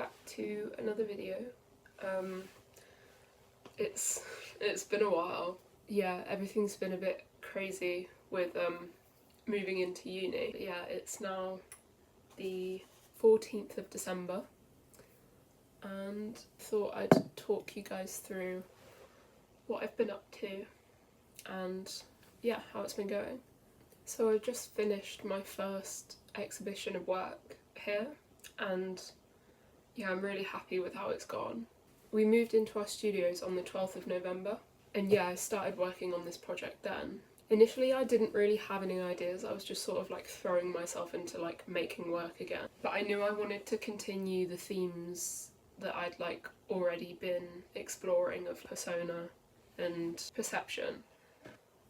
back to another video. It's been a while. Yeah, everything's been a bit crazy with moving into uni. But yeah, it's now the 14th of December and thought I'd talk you guys through what I've been up to and yeah, how it's been going. So I've just finished my first exhibition of work here and yeah, I'm really happy with how it's gone. We moved into our studios on the 12th of November and yeah, I started working on this project then. Initially I didn't really have any ideas, I was just sort of like throwing myself into like making work again. But I knew I wanted to continue the themes that I'd like already been exploring of persona and perception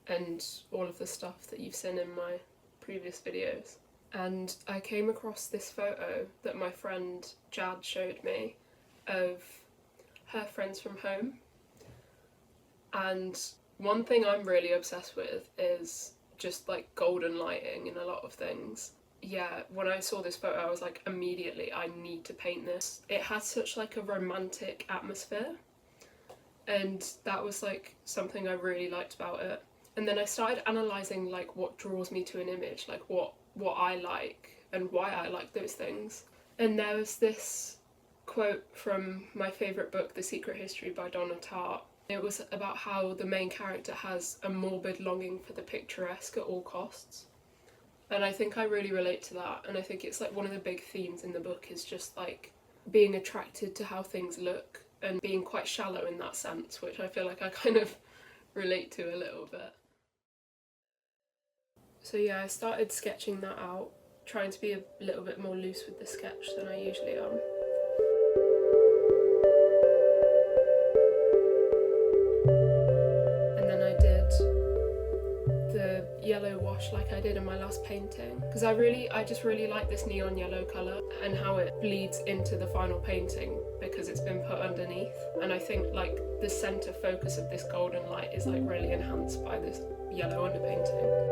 and all of the stuff that you've seen in my previous videos. And I came across this photo that my friend Jad showed me of her friends from home. And one thing I'm really obsessed with is just like golden lighting in a lot of things. Yeah, when I saw this photo I was like, immediately I need to paint this. It has such like a romantic atmosphere and that was like something I really liked about it. And then I started analysing like what draws me to an image, like what I like and why I like those things. And there was this quote from my favourite book, The Secret History by Donna Tartt. It was about how the main character has a morbid longing for the picturesque at all costs. And I think I really relate to that, and I think it's like one of the big themes in the book is just like being attracted to how things look and being quite shallow in that sense, which I feel like I kind of relate to a little bit. So yeah, I started sketching that out, trying to be a little bit more loose with the sketch than I usually am. And then I did the yellow wash like I did in my last painting, because I just really like this neon yellow colour and how it bleeds into the final painting because it's been put underneath. And I think like the centre focus of this golden light is like really enhanced by this yellow underpainting.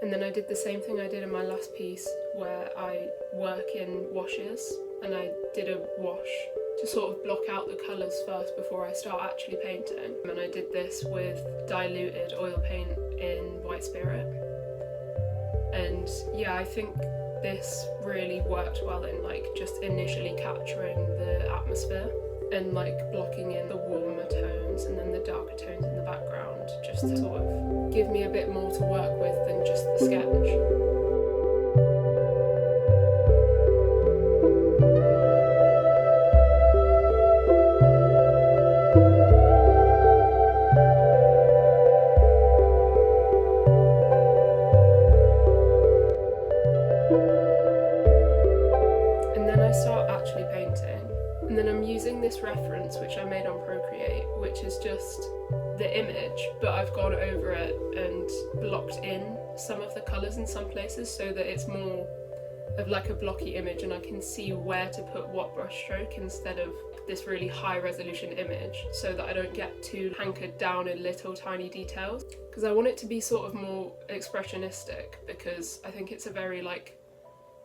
And then I did the same thing I did in my last piece where I work in washes and I did a wash to sort of block out the colours first before I start actually painting. And I did this with diluted oil paint in White Spirit. And yeah, I think this really worked well in like just initially capturing the atmosphere and like blocking in the warmer tones and then the darker tones in the background, just to sort of give me a bit more to work with than just the sketch. And then I'm using this reference which I made on Procreate, which is just the image, but I've gone over it and blocked in some of the colours in some places so that it's more of like a blocky image and I can see where to put what brushstroke instead of this really high resolution image, so that I don't get too hankered down in little tiny details. Because I want it to be sort of more expressionistic, because I think it's a very like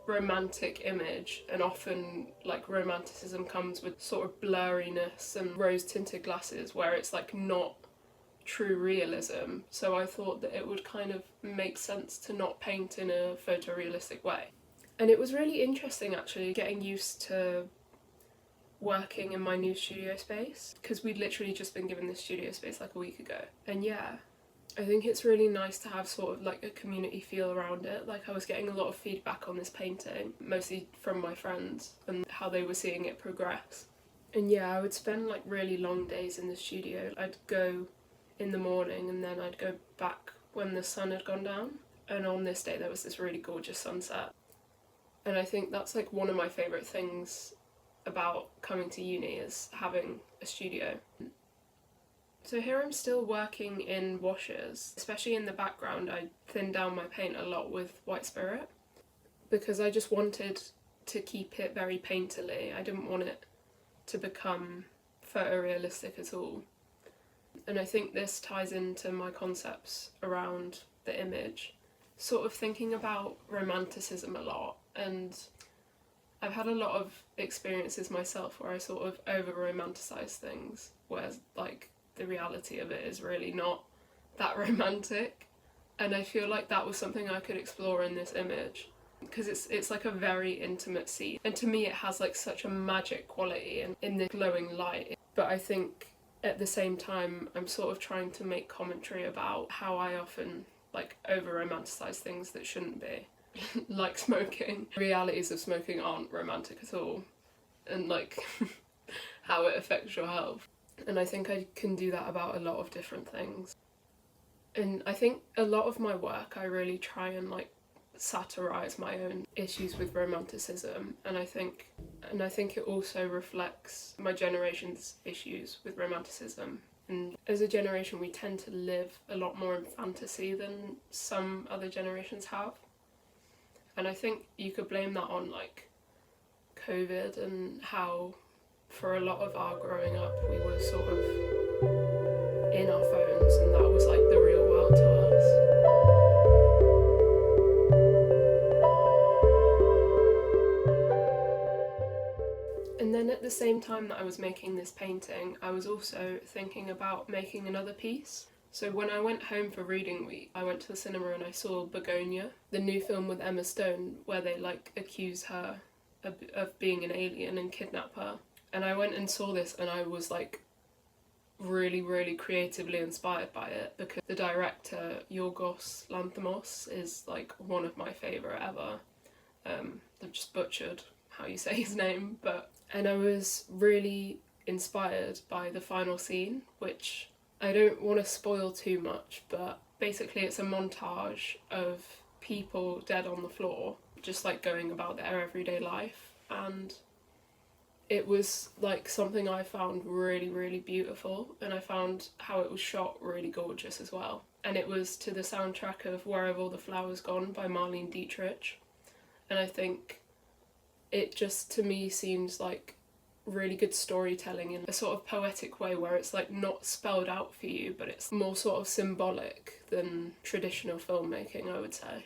romantic image, and often like romanticism comes with sort of blurriness and rose tinted glasses where it's like not true realism. So I thought that it would kind of make sense to not paint in a photorealistic way. And it was really interesting actually getting used to working in my new studio space, because we'd literally just been given this studio space like a week ago. And yeah, I think it's really nice to have sort of like a community feel around it. Like I was getting a lot of feedback on this painting, mostly from my friends and how they were seeing it progress. And yeah, I would spend like really long days in the studio. I'd go in the morning and then I'd go back when the sun had gone down. And on this day there was this really gorgeous sunset. And I think that's like one of my favourite things about coming to uni, is having a studio. So here I'm still working in washes, especially in the background. I thinned down my paint a lot with White Spirit because I just wanted to keep it very painterly. I didn't want it to become photorealistic at all. And I think this ties into my concepts around the image, sort of thinking about romanticism a lot. And I've had a lot of experiences myself where I sort of over-romanticize things, whereas like the reality of it is really not that romantic. And I feel like that was something I could explore in this image, because it's like a very intimate scene, and to me it has like such a magic quality and in the glowing light. But I think at the same time I'm sort of trying to make commentary about how I often like over-romanticize things that shouldn't be. Like smoking. The realities of smoking aren't romantic at all, and like how it affects your health. And I think I can do that about a lot of different things. And I think a lot of my work, I really try and like satirize my own issues with romanticism, and I think it also reflects my generation's issues with romanticism. And as a generation, we tend to live a lot more in fantasy than some other generations have. And I think you could blame that on like COVID and how for a lot of our growing up we were sort of in our phones, and that was like the real world to us. And then at the same time that I was making this painting, I was also thinking about making another piece. So when I went home for reading week, I went to the cinema and I saw Begonia, the new film with Emma Stone, where they like accuse her of being an alien and kidnap her. And I went and saw this and I was like really, really creatively inspired by it, because the director, Yorgos Lanthimos, is like one of my favourite ever. I've just butchered how you say his name, and I was really inspired by the final scene, which I don't want to spoil too much, but basically it's a montage of people dead on the floor, just like going about their everyday life. And it was like something I found really, really beautiful, and I found how it was shot really gorgeous as well. And it was to the soundtrack of Where Have All the Flowers Gone by Marlene Dietrich. And I think it just, to me, seems like really good storytelling in a sort of poetic way, where it's like not spelled out for you, but it's more sort of symbolic than traditional filmmaking, I would say.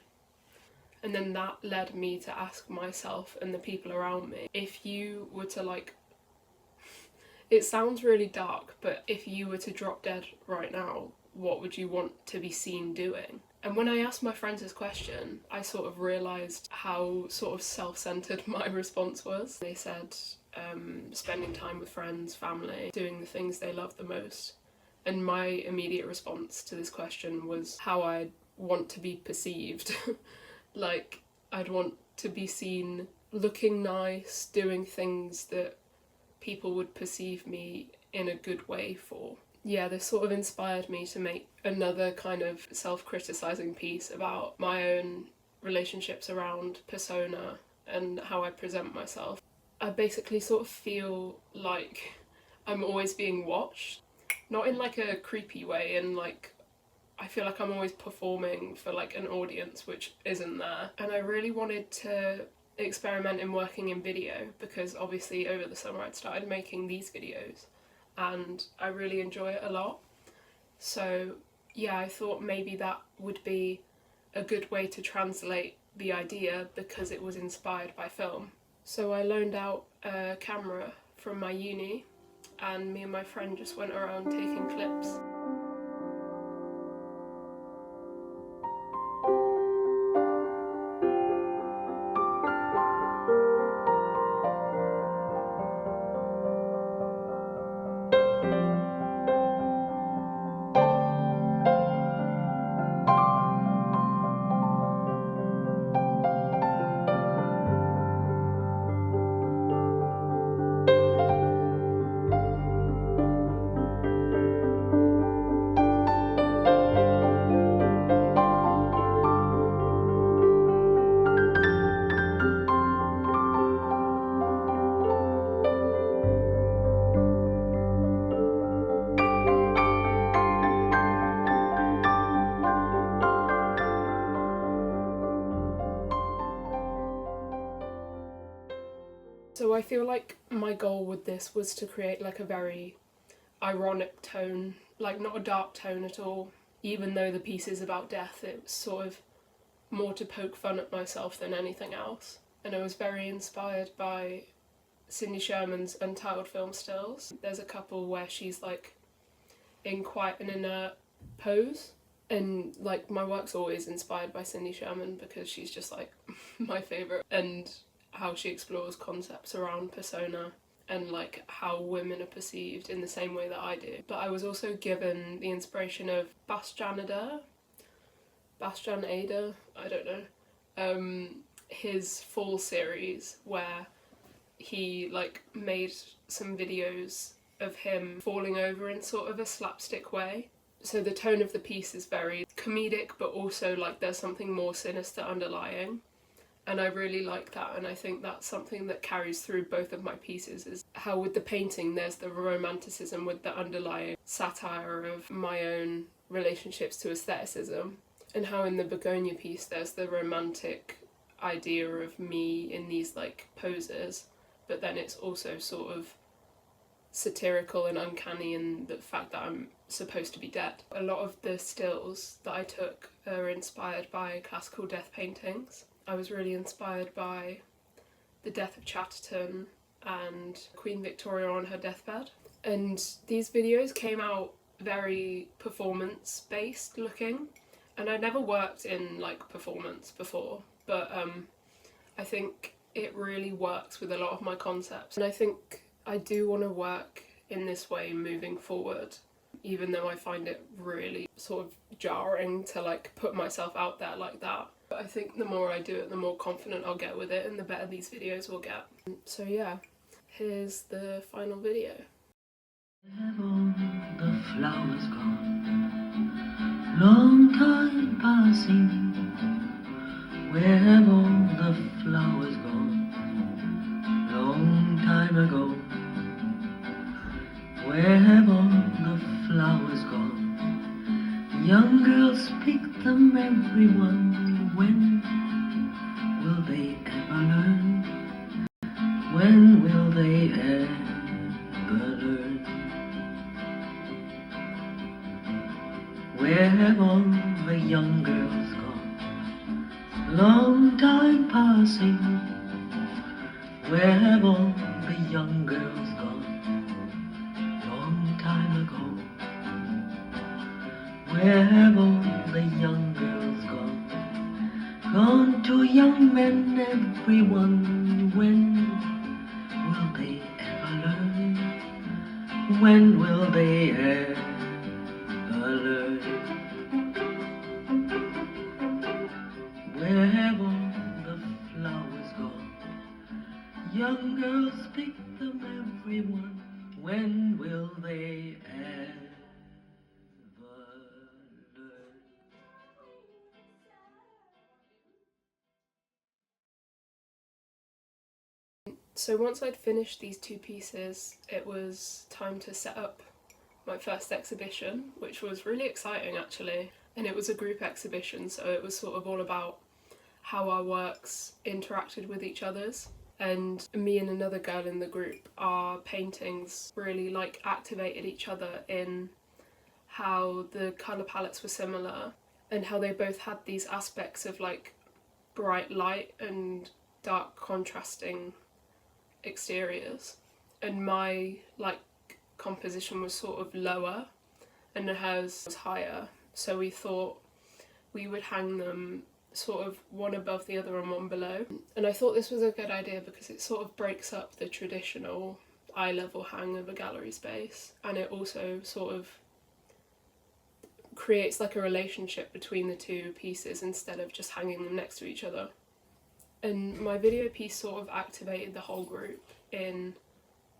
And then that led me to ask myself and the people around me, if you were to like, it sounds really dark, but if you were to drop dead right now, what would you want to be seen doing? And when I asked my friends this question, I sort of realised how sort of self-centred my response was. They said spending time with friends, family, doing the things they love the most. And my immediate response to this question was how I'd want to be perceived. Like, I'd want to be seen looking nice, doing things that people would perceive me in a good way for. Yeah, this sort of inspired me to make another kind of self-criticising piece about my own relationships around persona and how I present myself. I basically sort of feel like I'm always being watched, not in like a creepy way, and like I feel like I'm always performing for like an audience which isn't there. And I really wanted to experiment in working in video, because obviously over the summer I'd started making these videos and I really enjoy it a lot. So yeah, I thought maybe that would be a good way to translate the idea, because it was inspired by film. So I loaned out a camera from my uni and me and my friend just went around taking clips. So I feel like my goal with this was to create like a very ironic tone, like not a dark tone at all. Even though the piece is about death, it was sort of more to poke fun at myself than anything else. And I was very inspired by Cindy Sherman's Untitled film stills. There's a couple where she's like in quite an inert pose, and like my work's always inspired by Cindy Sherman because she's just like my favourite, and how she explores concepts around persona and like how women are perceived in the same way that I do. But I was also given the inspiration of Bastian Ada, I don't know, his Fall series where he like made some videos of him falling over in sort of a slapstick way. So the tone of the piece is very comedic, but also like there's something more sinister underlying. And I really like that, and I think that's something that carries through both of my pieces, is how with the painting there's the romanticism with the underlying satire of my own relationships to aestheticism, and how in the Begonia piece there's the romantic idea of me in these like poses, but then it's also sort of satirical and uncanny in the fact that I'm supposed to be dead. A lot of the stills that I took are inspired by classical death paintings. I was really inspired by the death of Chatterton and Queen Victoria on her deathbed. And these videos came out very performance-based looking, and I'd never worked in like performance before, but I think it really works with a lot of my concepts. And I think I do want to work in this way moving forward, even though I find it really sort of jarring to like put myself out there like that. But I think the more I do it, the more confident I'll get with it and the better these videos will get. So yeah, here's the final video. Have all the flowers gone? Long time passing. Where have all the flowers gone? Long time ago. Where have all the flowers gone? Young girls pick them, everyone. When will they ever learn? When will they ever learn? Where have all the young girls gone? Long time passing. Where have all the young girls gone? Long time ago. Where have all the young girls gone? Gone to young men, everyone. When will they ever learn? When will they ever learn? Where have all the flowers gone? Young girls pick them, everyone. When will they ever learn? So once I'd finished these two pieces, it was time to set up my first exhibition, which was really exciting actually. And it was a group exhibition, so it was sort of all about how our works interacted with each other's. And me and another girl in the group, our paintings really like activated each other in how the colour palettes were similar and how they both had these aspects of like bright light and dark contrasting exteriors, and my like composition was sort of lower and hers was higher, so we thought we would hang them sort of one above the other and one below. And I thought this was a good idea because it sort of breaks up the traditional eye level hang of a gallery space, and it also sort of creates like a relationship between the two pieces instead of just hanging them next to each other. And my video piece sort of activated the whole group in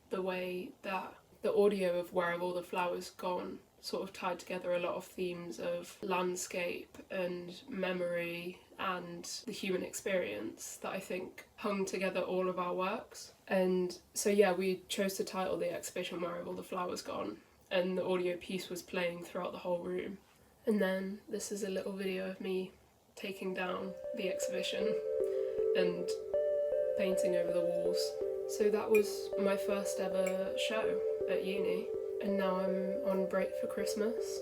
the way that the audio of Where Have All the Flowers Gone sort of tied together a lot of themes of landscape and memory and the human experience that I think hung together all of our works. And so yeah, we chose to title the exhibition Where Have All the Flowers Gone, and the audio piece was playing throughout the whole room. And then this is a little video of me taking down the exhibition and painting over the walls. So that was my first ever show at uni, and now I'm on break for Christmas,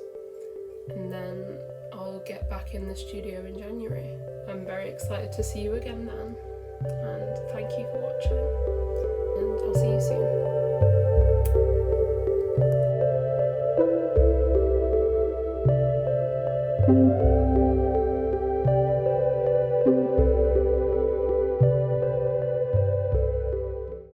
and then I'll get back in the studio in January. I'm very excited to see you again then, and thank you for watching.